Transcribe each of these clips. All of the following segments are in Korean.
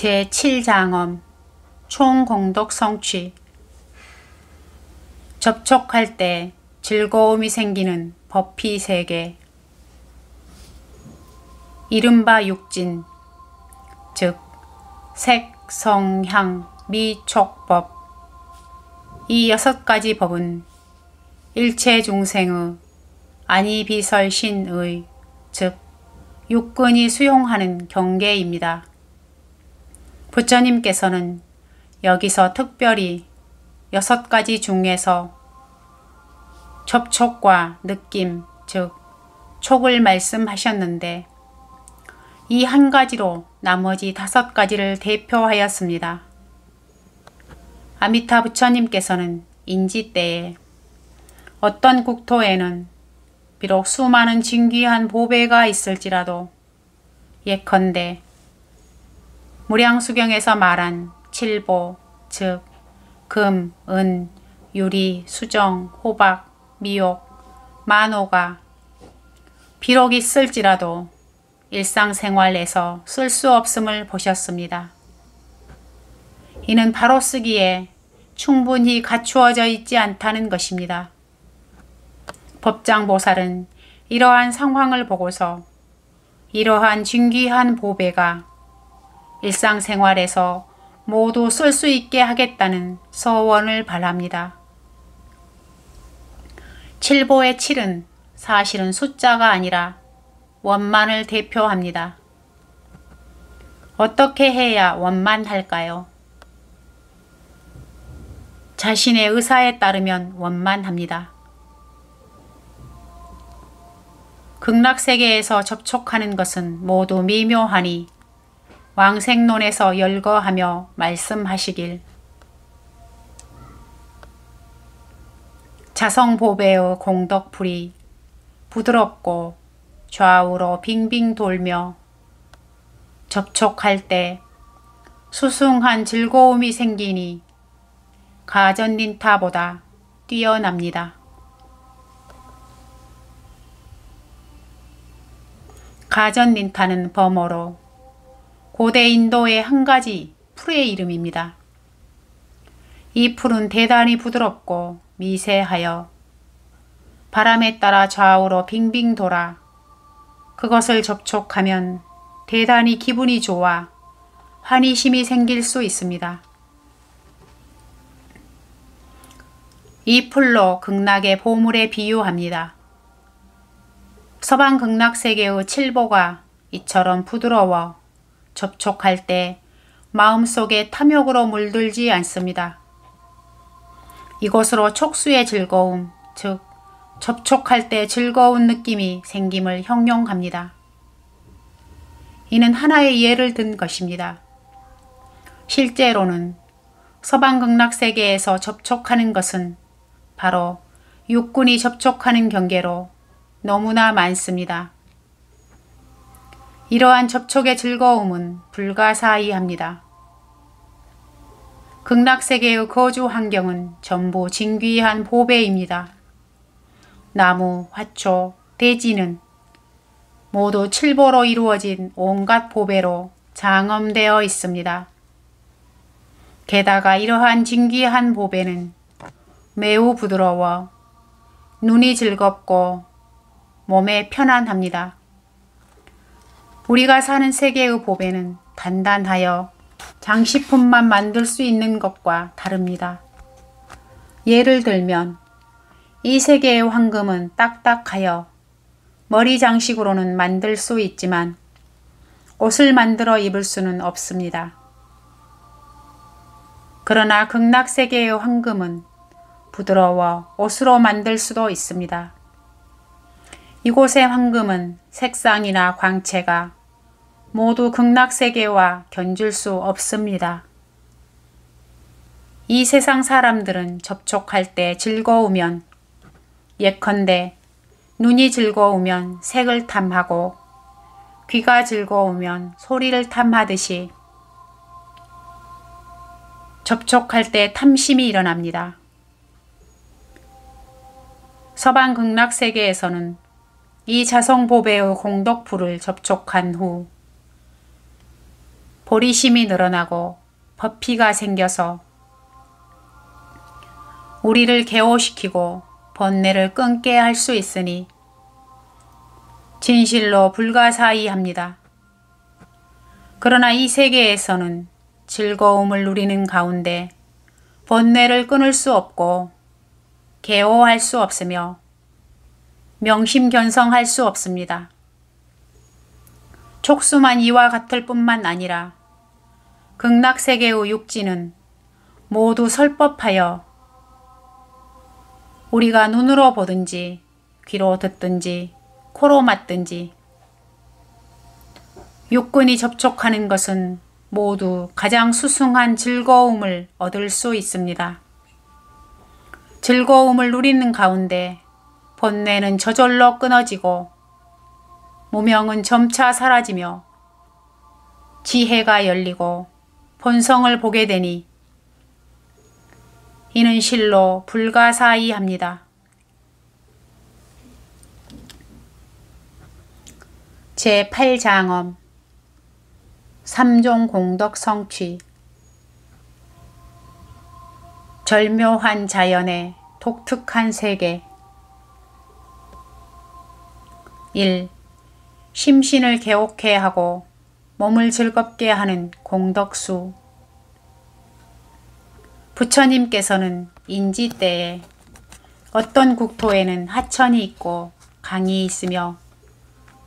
제7장엄 총공덕 성취. 접촉할 때 즐거움이 생기는 법피 3개. 이른바 육진, 즉 색, 성, 향, 미, 촉법. 이 6가지 법은 일체 중생의 아니비설신의, 즉 육근이 수용하는 경계입니다. 부처님께서는 여기서 특별히 6가지 중에서 접촉과 느낌, 즉 촉을 말씀하셨는데 이 한 가지로 나머지 5가지를 대표하였습니다. 아미타 부처님께서는 인지 때에 어떤 국토에는 비록 수많은 진귀한 보배가 있을지라도 예컨대 무량수경에서 말한 7보, 즉 금, 은, 유리, 수정, 호박, 미옥, 만호가 비록 있을지라도 일상생활에서 쓸 수 없음을 보셨습니다. 이는 바로 쓰기에 충분히 갖추어져 있지 않다는 것입니다. 법장보살은 이러한 상황을 보고서 이러한 진귀한 보배가 일상생활에서 모두 쓸 수 있게 하겠다는 서원을 바랍니다. 7보의 7은 사실은 숫자가 아니라 원만을 대표합니다. 어떻게 해야 원만할까요? 자신의 의사에 따르면 원만합니다. 극락세계에서 접촉하는 것은 모두 미묘하니 왕생론에서 열거하며 말씀하시길, 자성보배의 공덕불이 부드럽고 좌우로 빙빙 돌며 접촉할 때 수승한 즐거움이 생기니 가전닌타보다 뛰어납니다. 가전닌타는 범어로 고대 인도의 한 가지 풀의 이름입니다. 이 풀은 대단히 부드럽고 미세하여 바람에 따라 좌우로 빙빙 돌아 그것을 접촉하면 대단히 기분이 좋아 환희심이 생길 수 있습니다. 이 풀로 극락의 보물에 비유합니다. 서방 극락세계의 7보가 이처럼 부드러워 접촉할 때 마음속에 탐욕으로 물들지 않습니다. 이곳으로 촉수의 즐거움, 즉 접촉할 때 즐거운 느낌이 생김을 형용합니다. 이는 하나의 예를 든 것입니다. 실제로는 서방 극락세계에서 접촉하는 것은 바로 육군이 접촉하는 경계로 너무나 많습니다. 이러한 접촉의 즐거움은 불가사의합니다. 극락세계의 거주 환경은 전부 진귀한 보배입니다. 나무, 화초, 대지는 모두 7보로 이루어진 온갖 보배로 장엄되어 있습니다. 게다가 이러한 진귀한 보배는 매우 부드러워 눈이 즐겁고 몸에 편안합니다. 우리가 사는 세계의 보배는 단단하여 장식품만 만들 수 있는 것과 다릅니다. 예를 들면 이 세계의 황금은 딱딱하여 머리 장식으로는 만들 수 있지만 옷을 만들어 입을 수는 없습니다. 그러나 극락세계의 황금은 부드러워 옷으로 만들 수도 있습니다. 이곳의 황금은 색상이나 광채가 모두 극락세계와 견줄 수 없습니다. 이 세상 사람들은 접촉할 때 즐거우면, 예컨대 눈이 즐거우면 색을 탐하고 귀가 즐거우면 소리를 탐하듯이 접촉할 때 탐심이 일어납니다. 서방 극락세계에서는 이 자성보배의 공덕불을 접촉한 후 호리심이 늘어나고 버피가 생겨서 우리를 개호시키고 번뇌를 끊게 할 수 있으니 진실로 불가사의합니다. 그러나 이 세계에서는 즐거움을 누리는 가운데 번뇌를 끊을 수 없고 개호할 수 없으며 명심견성할 수 없습니다. 촉수만 이와 같을 뿐만 아니라 극락세계의 육지는 모두 설법하여 우리가 눈으로 보든지 귀로 듣든지 코로 맡든지 육근이 접촉하는 것은 모두 가장 수승한 즐거움을 얻을 수 있습니다. 즐거움을 누리는 가운데 번뇌는 저절로 끊어지고 무명은 점차 사라지며 지혜가 열리고 본성을 보게 되니 이는 실로 불가사의합니다. 제8장엄 삼종공덕 성취. 절묘한 자연의 독특한 세계. 1. 심신을 개옥해 하고 몸을 즐겁게 하는 공덕수. 부처님께서는 인지 때에 어떤 국토에는 하천이 있고 강이 있으며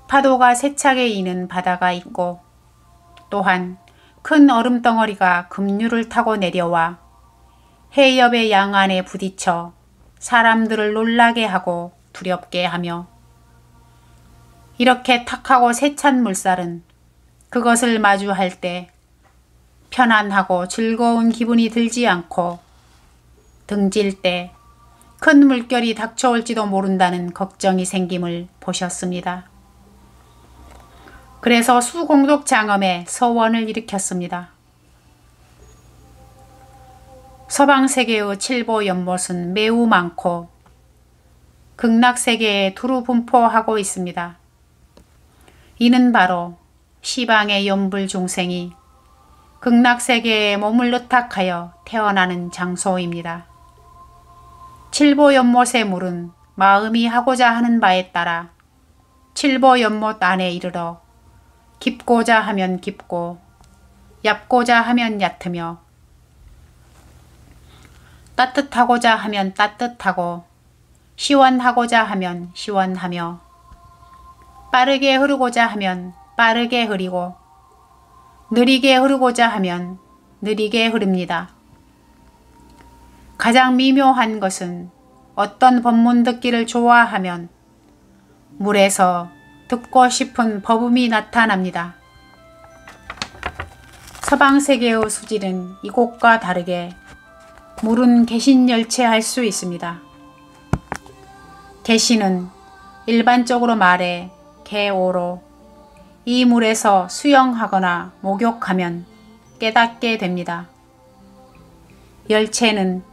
파도가 세차게 이는 바다가 있고 또한 큰 얼음덩어리가 급류를 타고 내려와 해협의 양안에 부딪혀 사람들을 놀라게 하고 두렵게 하며 이렇게 탁하고 세찬 물살은 그것을 마주할 때 편안하고 즐거운 기분이 들지 않고 등질 때 큰 물결이 닥쳐올지도 모른다는 걱정이 생김을 보셨습니다. 그래서 수공덕장엄에 서원을 일으켰습니다. 서방세계의 칠보 연못은 매우 많고 극락세계에 두루 분포하고 있습니다. 이는 바로 시방의 연불 중생이 극락세계에 몸을 의탁하여 태어나는 장소입니다. 칠보 연못의 물은 마음이 하고자 하는 바에 따라 칠보 연못 안에 이르러 깊고자 하면 깊고 얕고자 하면 얕으며 따뜻하고자 하면 따뜻하고 시원하고자 하면 시원하며 빠르게 흐르고자 하면 빠르게 흐리고 느리게 흐르고자 하면 느리게 흐릅니다. 가장 미묘한 것은 어떤 법문 듣기를 좋아하면 물에서 듣고 싶은 법음이 나타납니다. 서방세계의 수질은 이곳과 다르게 물은 개신열체할 수 있습니다. 개신은 일반적으로 말해 개오로 이 물에서 수영하거나 목욕하면 깨닫게 됩니다. 열체는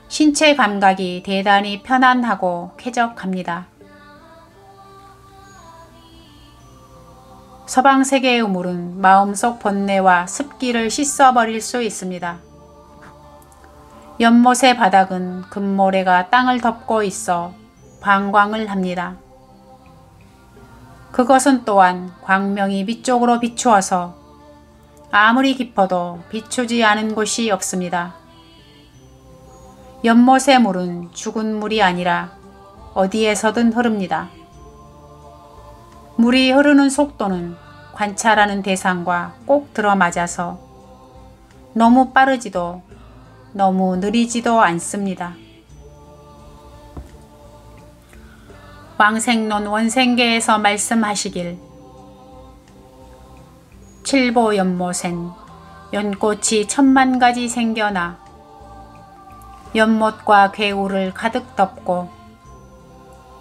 신체 감각이 대단히 편안하고 쾌적합니다. 서방세계의 물은 마음속 번뇌와 습기를 씻어버릴 수 있습니다. 연못의 바닥은 금모래가 땅을 덮고 있어 방광을 합니다. 그것은 또한 광명이 위쪽으로 비추어서 아무리 깊어도 비추지 않은 곳이 없습니다. 연못의 물은 죽은 물이 아니라 어디에서든 흐릅니다. 물이 흐르는 속도는 관찰하는 대상과 꼭 들어맞아서 너무 빠르지도 너무 느리지도 않습니다. 왕생론 원생계에서 말씀하시길 칠보 연못엔 연꽃이 10,000가지 생겨나 연못과 궤우를 가득 덮고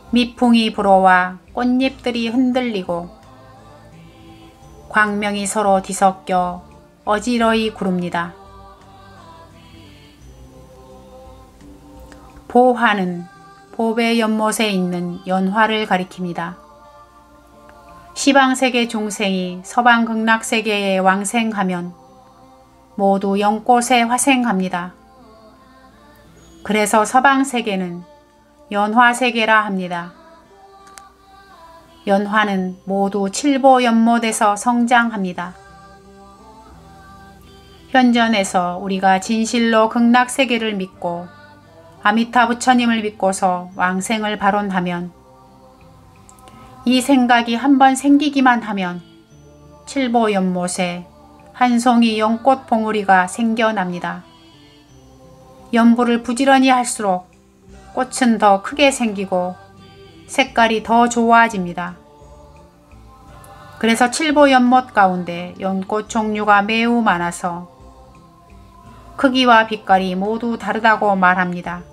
미풍이 불어와 꽃잎들이 흔들리고 광명이 서로 뒤섞여 어지러이 구릅니다. 보화는 보배 연못에 있는 연화를 가리킵니다. 시방세계 중생이 서방 극락세계에 왕생하면 모두 연꽃에 화생합니다. 그래서 서방세계는 연화세계라 합니다. 연화는 모두 칠보연못에서 성장합니다. 현전에서 우리가 진실로 극락세계를 믿고 아미타 부처님을 믿고서 왕생을 발언하면 이 생각이 한번 생기기만 하면 칠보연못에 한 송이 연꽃 봉우리가 생겨납니다. 연부를 부지런히 할수록 꽃은 더 크게 생기고 색깔이 더 좋아집니다. 그래서 칠보연못 가운데 연꽃 종류가 매우 많아서 크기와 빛깔이 모두 다르다고 말합니다.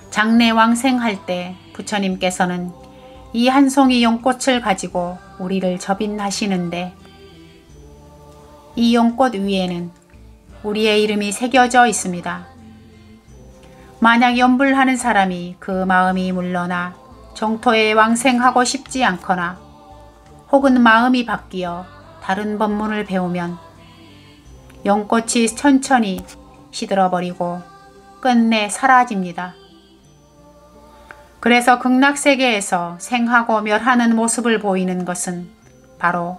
장래 왕생할 때 부처님께서는 이 한 송이 연꽃을 가지고 우리를 접인하시는데 이 연꽃 위에는 우리의 이름이 새겨져 있습니다. 만약 연불하는 사람이 그 마음이 물러나 정토에 왕생하고 싶지 않거나 혹은 마음이 바뀌어 다른 법문을 배우면 연꽃이 천천히 시들어버리고 끝내 사라집니다. 그래서 극락세계에서 생하고 멸하는 모습을 보이는 것은 바로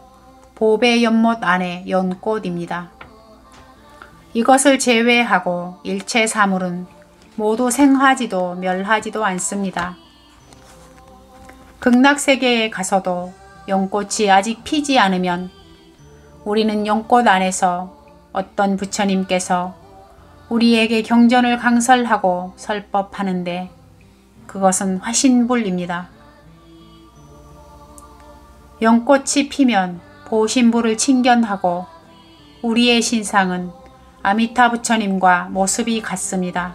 보배 연못 안의 연꽃입니다. 이것을 제외하고 일체 사물은 모두 생하지도 멸하지도 않습니다. 극락세계에 가서도 연꽃이 아직 피지 않으면 우리는 연꽃 안에서 어떤 부처님께서 우리에게 경전을 강설하고 설법하는데 그것은 화신불입니다. 연꽃이 피면 보신불을 친견하고 우리의 신상은 아미타 부처님과 모습이 같습니다.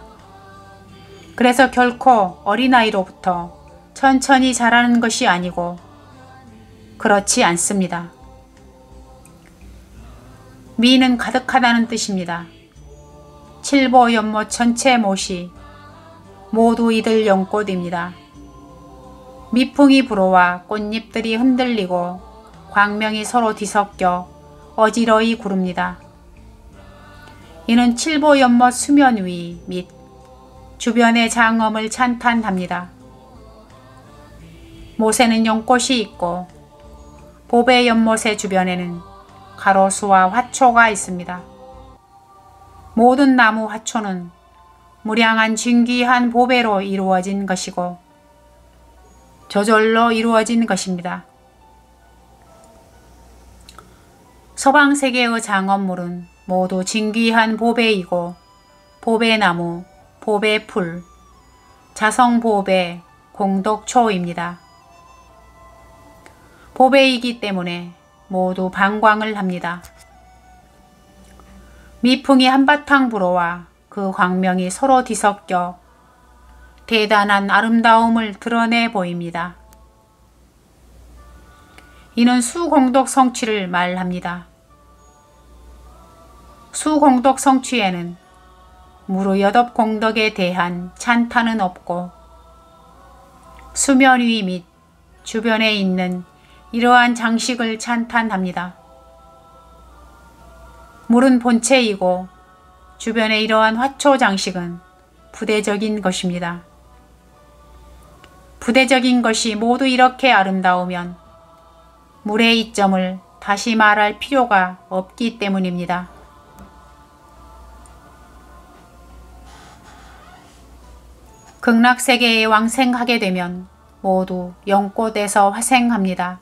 그래서 결코 어린아이로부터 천천히 자라는 것이 아니고 그렇지 않습니다. 미는 가득하다는 뜻입니다. 칠보연못 전체 못이 모두 이들 연꽃입니다. 미풍이 불어와 꽃잎들이 흔들리고 광명이 서로 뒤섞여 어지러이 구릅니다. 이는 칠보연못 수면 위 및 주변의 장엄을 찬탄합니다. 못에는 연꽃이 있고 보배 연못의 주변에는 가로수와 화초가 있습니다. 모든 나무 화초는 무량한 진귀한 보배로 이루어진 것이고 저절로 이루어진 것입니다. 서방세계의 장엄물은 모두 진귀한 보배이고 보배나무, 보배풀, 자성보배, 공덕초입니다. 보배이기 때문에 모두 방광을 합니다. 미풍이 한바탕 불어와 그 광명이 서로 뒤섞여 대단한 아름다움을 드러내 보입니다. 이는 수공덕 성취를 말합니다. 수공덕 성취에는 무르여덟 공덕에 대한 찬탄은 없고 수면 위 및 주변에 있는 이러한 장식을 찬탄합니다. 물은 본체이고 주변의 이러한 화초 장식은 부대적인 것입니다. 부대적인 것이 모두 이렇게 아름다우면 물의 이점을 다시 말할 필요가 없기 때문입니다. 극락세계에 왕생하게 되면 모두 연꽃에서 화생합니다.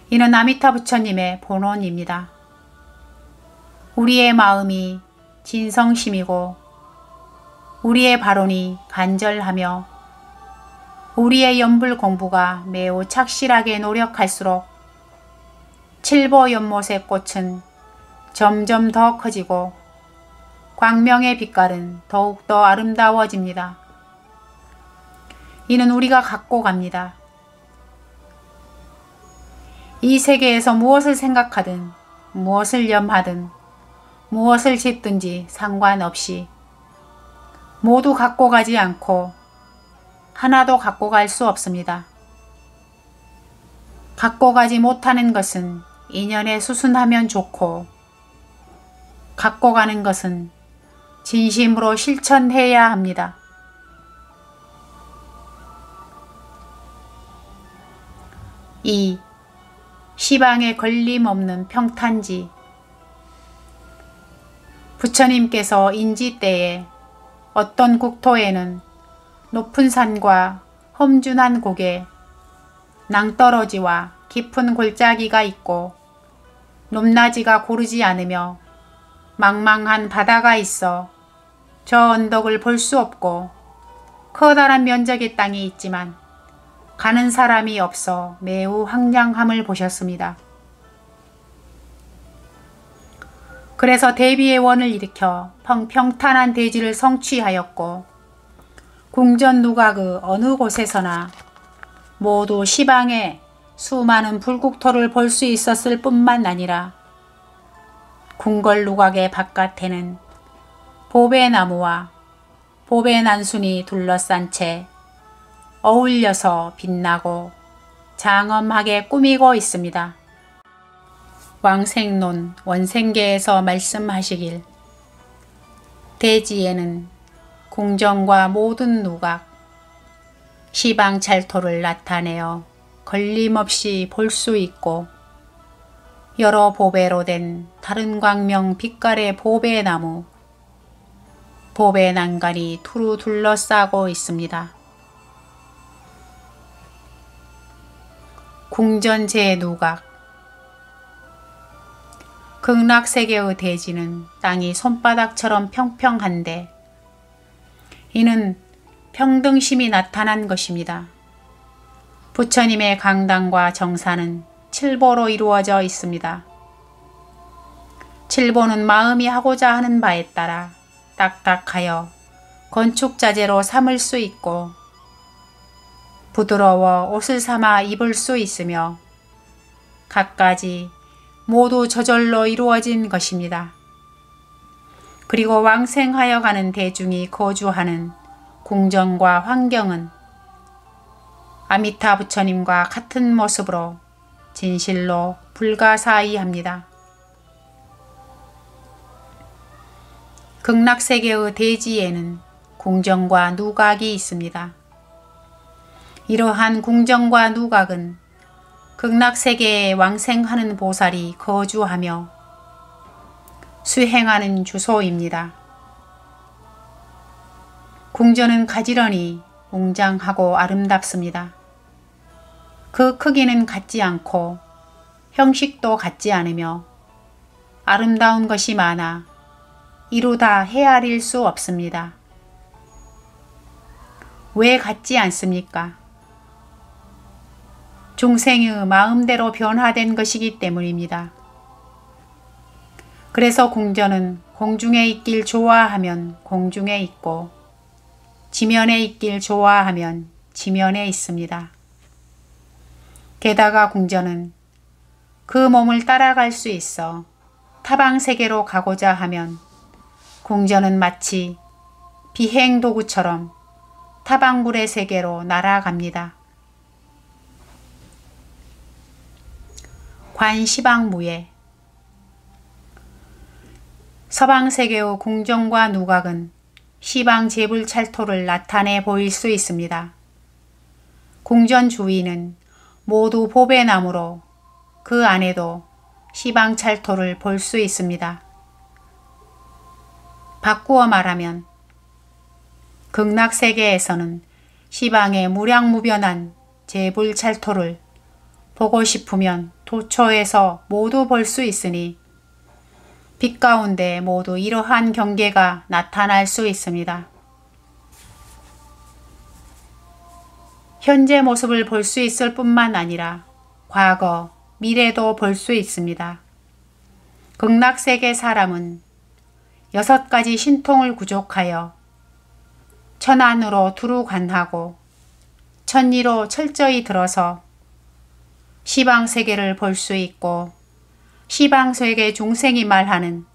이는 아미타 부처님의 본원입니다. 우리의 마음이 진성심이고 우리의 발언이 간절하며 우리의 연불 공부가 매우 착실하게 노력할수록 칠보연못의 꽃은 점점 더 커지고 광명의 빛깔은 더욱더 아름다워집니다. 이는 우리가 갖고 갑니다. 이 세계에서 무엇을 생각하든 무엇을 염하든 무엇을 짓든지 상관없이 모두 갖고 가지 않고 하나도 갖고 갈 수 없습니다. 갖고 가지 못하는 것은 인연에 수순하면 좋고, 갖고 가는 것은 진심으로 실천해야 합니다. 이 시방에 걸림없는 평탄지. 부처님께서 인지 때에 어떤 국토에는 높은 산과 험준한 곡에 낭떠러지와 깊은 골짜기가 있고 높낮이가 고르지 않으며 망망한 바다가 있어 저 언덕을 볼 수 없고 커다란 면적의 땅이 있지만 가는 사람이 없어 매우 황량함을 보셨습니다. 그래서 대비의 원을 일으켜 평탄한 대지를 성취하였고 궁전 누각 어느 곳에서나 모두 시방에 수많은 불국토를 볼 수 있었을 뿐만 아니라 궁궐 누각의 바깥에는 보배나무와 보배난순이 둘러싼 채 어울려서 빛나고 장엄하게 꾸미고 있습니다. 왕생론 원생계에서 말씀하시길 대지에는 궁전과 모든 누각, 시방 찰토를 나타내어 걸림없이 볼 수 있고 여러 보배로 된 다른 광명 빛깔의 보배나무, 보배난간이 두루 둘러싸고 있습니다. 궁전 제 누각. 극락세계의 대지는 땅이 손바닥처럼 평평한데 이는 평등심이 나타난 것입니다. 부처님의 강당과 정사는 칠보로 이루어져 있습니다. 칠보는 마음이 하고자 하는 바에 따라 딱딱하여 건축자재로 삼을 수 있고 부드러워 옷을 삼아 입을 수 있으며 갖가지 모두 저절로 이루어진 것입니다. 그리고 왕생하여 가는 대중이 거주하는 궁전과 환경은 아미타 부처님과 같은 모습으로 진실로 불가사의합니다. 극락세계의 대지에는 궁전과 누각이 있습니다. 이러한 궁전과 누각은 극락세계에 왕생하는 보살이 거주하며 수행하는 주소입니다. 궁전은 가지런히 웅장하고 아름답습니다. 그 크기는 같지 않고 형식도 같지 않으며 아름다운 것이 많아 이루다 헤아릴 수 없습니다. 왜 같지 않습니까? 중생의 마음대로 변화된 것이기 때문입니다. 그래서 궁전은 공중에 있길 좋아하면 공중에 있고 지면에 있길 좋아하면 지면에 있습니다. 게다가 궁전은 그 몸을 따라갈 수 있어 타방세계로 가고자 하면 궁전은 마치 비행도구처럼 타방불의 세계로 날아갑니다. 관시방무예. 서방세계의 궁전과 누각은 시방 제불찰토를 나타내 보일 수 있습니다. 궁전 주위는 모두 보배나무로 그 안에도 시방찰토를 볼 수 있습니다. 바꾸어 말하면 극락세계에서는 시방의 무량무변한 제불찰토를 보고 싶으면 도처에서 모두 볼 수 있으니 빛 가운데 모두 이러한 경계가 나타날 수 있습니다. 현재 모습을 볼 수 있을 뿐만 아니라 과거, 미래도 볼 수 있습니다. 극락세계 사람은 6가지 신통을 구족하여 천안으로 두루 관하고 천리로 철저히 들어서 시방세계를 볼 수 있고 시방세계 중생이 말하는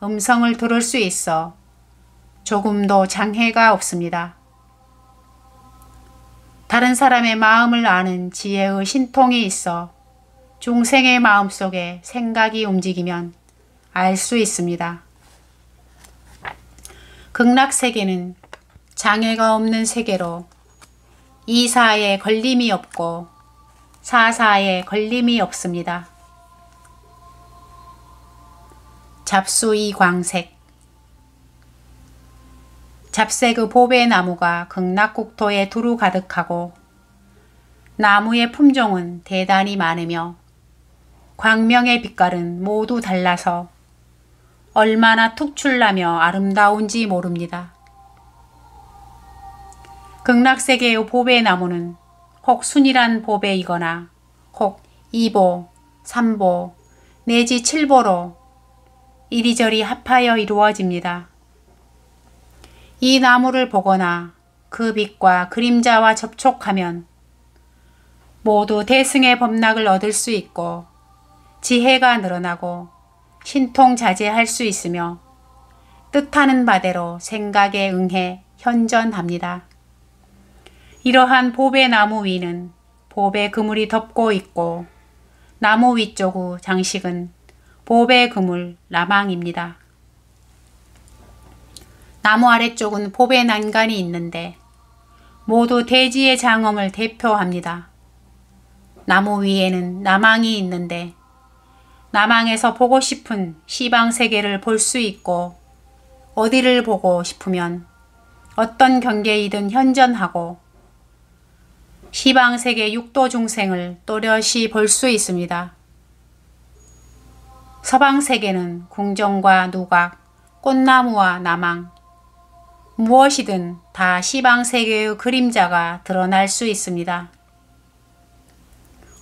음성을 들을 수 있어 조금도 장애가 없습니다. 다른 사람의 마음을 아는 지혜의 신통이 있어 중생의 마음속에 생각이 움직이면 알 수 있습니다. 극락세계는 장애가 없는 세계로 이사에 걸림이 없고 사사에 걸림이 없습니다. 잡수이광색. 잡색의 보배나무가 극락국토에 두루 가득하고 나무의 품종은 대단히 많으며 광명의 빛깔은 모두 달라서 얼마나 특출나며 아름다운지 모릅니다. 극락세계의 보배나무는 혹 순이란 보배이거나 혹 2보, 3보 내지 7보로 이리저리 합하여 이루어집니다. 이 나무를 보거나 그 빛과 그림자와 접촉하면 모두 대승의 법락을 얻을 수 있고 지혜가 늘어나고 신통자제할 수 있으며 뜻하는 바대로 생각에 응해 현전합니다. 이러한 보배나무 위는 보배 그물이 덮고 있고 나무 위쪽의 장식은 보배 그물 라망입니다. 나무 아래쪽은 보배 난간이 있는데 모두 대지의 장엄을 대표합니다. 나무 위에는 나망이 있는데 나망에서 보고 싶은 시방세계를 볼 수 있고 어디를 보고 싶으면 어떤 경계이든 현전하고 시방세계 육도 중생을 또렷이 볼 수 있습니다. 서방세계는 궁정과 누각, 꽃나무와 나망, 무엇이든 다 시방세계의 그림자가 드러날 수 있습니다.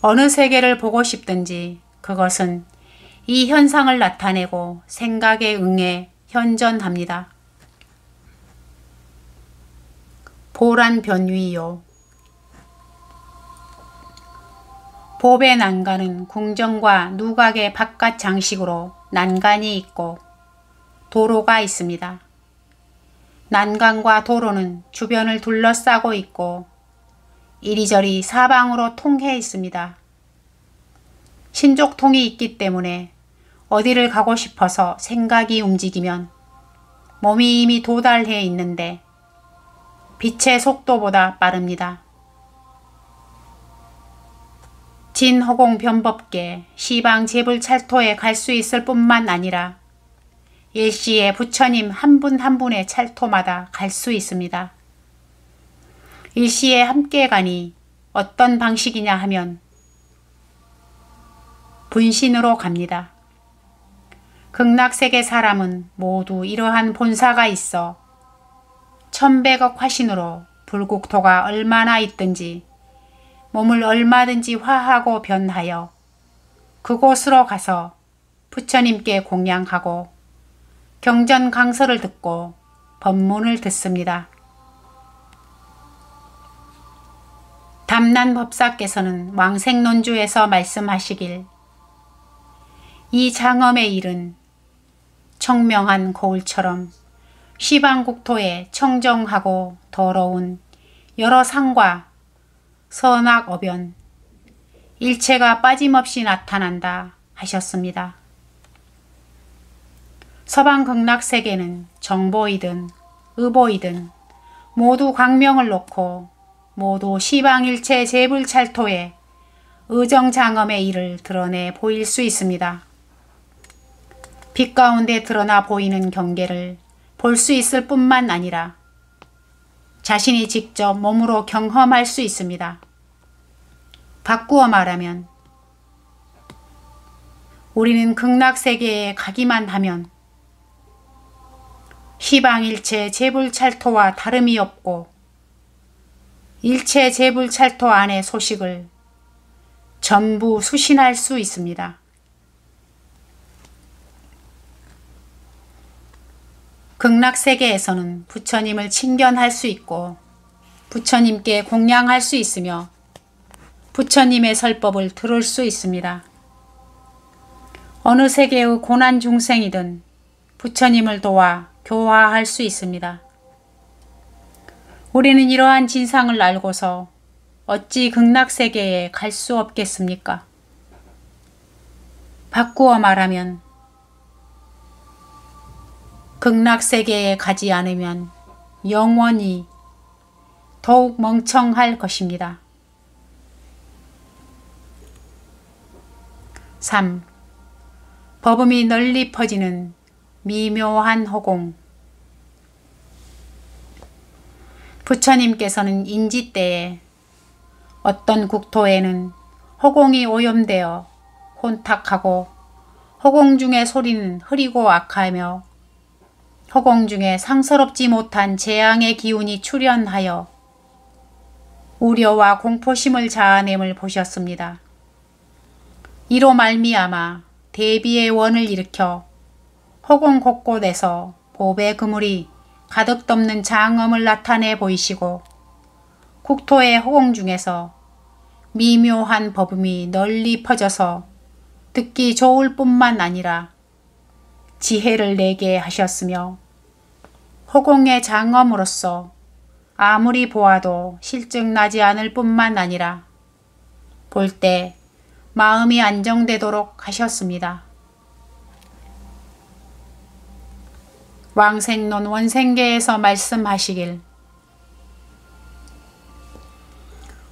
어느 세계를 보고 싶든지 그것은 이 현상을 나타내고 생각에 응해 현전합니다. 보란 변위요. 보배 난간은 궁정과 누각의 바깥 장식으로 난간이 있고 도로가 있습니다. 난간과 도로는 주변을 둘러싸고 있고 이리저리 사방으로 통해 있습니다. 신족통이 있기 때문에 어디를 가고 싶어서 생각이 움직이면 몸이 이미 도달해 있는데 빛의 속도보다 빠릅니다. 진허공 변법계 시방 제불찰토에 갈 수 있을 뿐만 아니라 일시에 부처님 한 분 한 분의 찰토마다 갈 수 있습니다. 일시에 함께 가니 어떤 방식이냐 하면 분신으로 갑니다. 극락세계 사람은 모두 이러한 본사가 있어 천백억 화신으로 불국토가 얼마나 있든지 몸을 얼마든지 화하고 변하여 그곳으로 가서 부처님께 공양하고 경전 강서를 듣고 법문을 듣습니다. 담난법사께서는 왕생론주에서 말씀하시길 이 장엄의 일은 청명한 거울처럼 시방국토에 청정하고 더러운 여러 상과 선악어변, 일체가 빠짐없이 나타난다 하셨습니다. 서방 극락세계는 정보이든 의보이든 모두 광명을 놓고 모두 시방일체 제불찰토에 의정장엄의 일을 드러내 보일 수 있습니다. 빛 가운데 드러나 보이는 경계를 볼 수 있을 뿐만 아니라 자신이 직접 몸으로 경험할 수 있습니다. 바꾸어 말하면 우리는 극락세계에 가기만 하면 시방일체 제불찰토와 다름이 없고 일체 제불찰토 안의 소식을 전부 수신할 수 있습니다. 극락세계에서는 부처님을 친견할 수 있고 부처님께 공양할 수 있으며 부처님의 설법을 들을 수 있습니다. 어느 세계의 고난 중생이든 부처님을 도와 교화할 수 있습니다. 우리는 이러한 진상을 알고서 어찌 극락세계에 갈 수 없겠습니까? 바꾸어 말하면 극락세계에 가지 않으면 영원히 더욱 멍청할 것입니다. 3. 법음이 널리 퍼지는 미묘한 허공. 부처님께서는 인지 때에 어떤 국토에는 허공이 오염되어 혼탁하고 허공 중의 소리는 흐리고 악하며 허공 중에 상서롭지 못한 재앙의 기운이 출현하여 우려와 공포심을 자아냄을 보셨습니다. 이로 말미암아 대비의 원을 일으켜 허공 곳곳에서 보배 그물이 가득 덮는 장엄을 나타내 보이시고 국토의 허공 중에서 미묘한 법음이 널리 퍼져서 듣기 좋을 뿐만 아니라 지혜를 내게 하셨으며 허공의 장엄으로서 아무리 보아도 실증나지 않을 뿐만 아니라 볼 때 마음이 안정되도록 하셨습니다. 왕생론 원생계에서 말씀하시길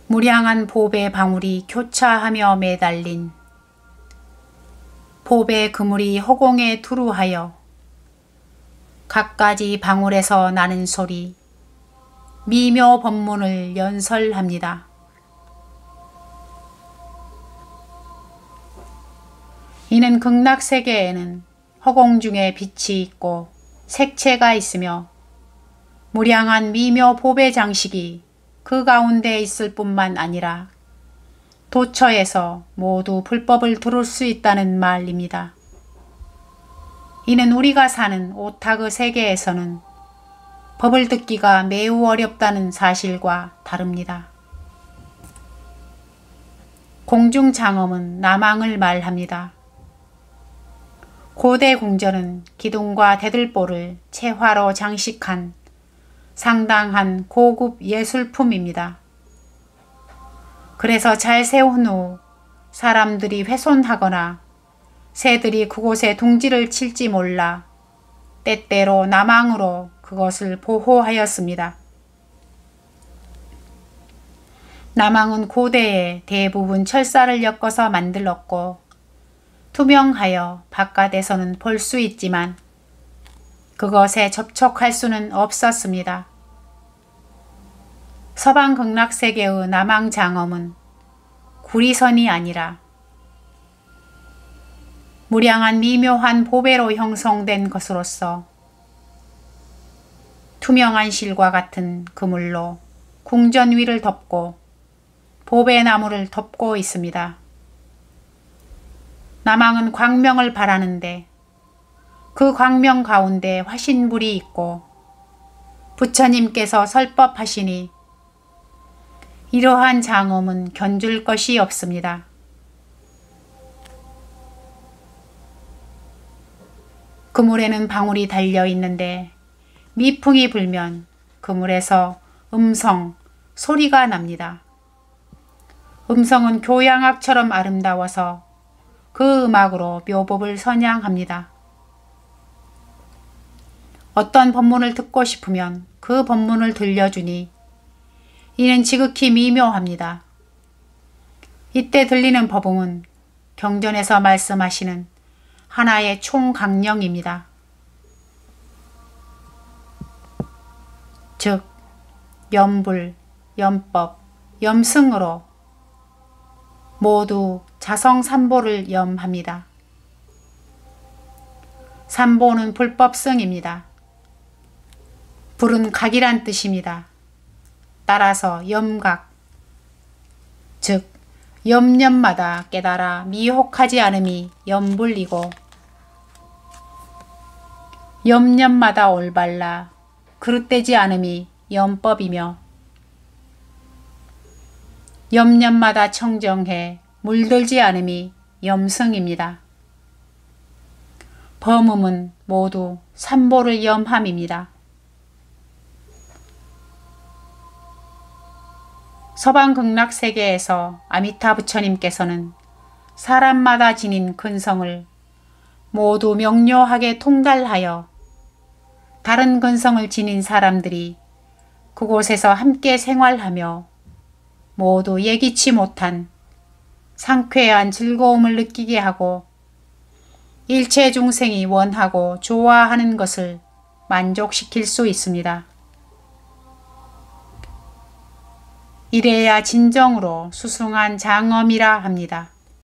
무량한 보배 방울이 교차하며 매달린 보배 그물이 허공에 두루하여 갖가지 방울에서 나는 소리 미묘 법문을 연설합니다. 이는 극락세계에는 허공 중에 빛이 있고 색채가 있으며 무량한 미묘 보배 장식이 그 가운데 있을 뿐만 아니라 도처에서 모두 불법을 들을 수 있다는 말입니다. 이는 우리가 사는 오타그 세계에서는 법을 듣기가 매우 어렵다는 사실과 다릅니다. 공중장엄은 남항을 말합니다. 고대 궁전은 기둥과 대들보를 채화로 장식한 상당한 고급 예술품입니다. 그래서 잘 세운 후 사람들이 훼손하거나 새들이 그곳에 둥지를 칠지 몰라 때때로 남항으로 그것을 보호하였습니다. 남항은 고대에 대부분 철사를 엮어서 만들었고 투명하여 바깥에서는 볼 수 있지만 그것에 접촉할 수는 없었습니다. 서방 극락세계의 남항장엄은 구리선이 아니라 무량한 미묘한 보배로 형성된 것으로서 투명한 실과 같은 그물로 궁전 위를 덮고 보배나무를 덮고 있습니다. 남항은 광명을 바라는데 그 광명 가운데 화신불이 있고 부처님께서 설법하시니 이러한 장엄은 견줄 것이 없습니다. 그물에는 방울이 달려 있는데 미풍이 불면 그물에서 음성, 소리가 납니다. 음성은 교양악처럼 아름다워서 그 음악으로 묘법을 선양합니다. 어떤 법문을 듣고 싶으면 그 법문을 들려주니 이는 지극히 미묘합니다. 이때 들리는 법음은 경전에서 말씀하시는 하나의 총강령입니다. 즉 염불, 염법, 염승으로 모두 자성삼보를 염합니다. 삼보는 불법승입니다. 불은 각이란 뜻입니다. 따라서 염각, 즉 염념마다 깨달아 미혹하지 않음이 염불이고 염념마다 올발라 그릇되지 않음이 염법이며 염념마다 청정해 물들지 않음이 염승입니다. 범음은 모두 삼보를 염함입니다. 서방 극락세계에서 아미타 부처님께서는 사람마다 지닌 근성을 모두 명료하게 통달하여 다른 근성을 지닌 사람들이 그곳에서 함께 생활하며 모두 예기치 못한 상쾌한 즐거움을 느끼게 하고 일체 중생이 원하고 좋아하는 것을 만족시킬 수 있습니다. 이래야 진정으로 수승한 장엄이라 합니다.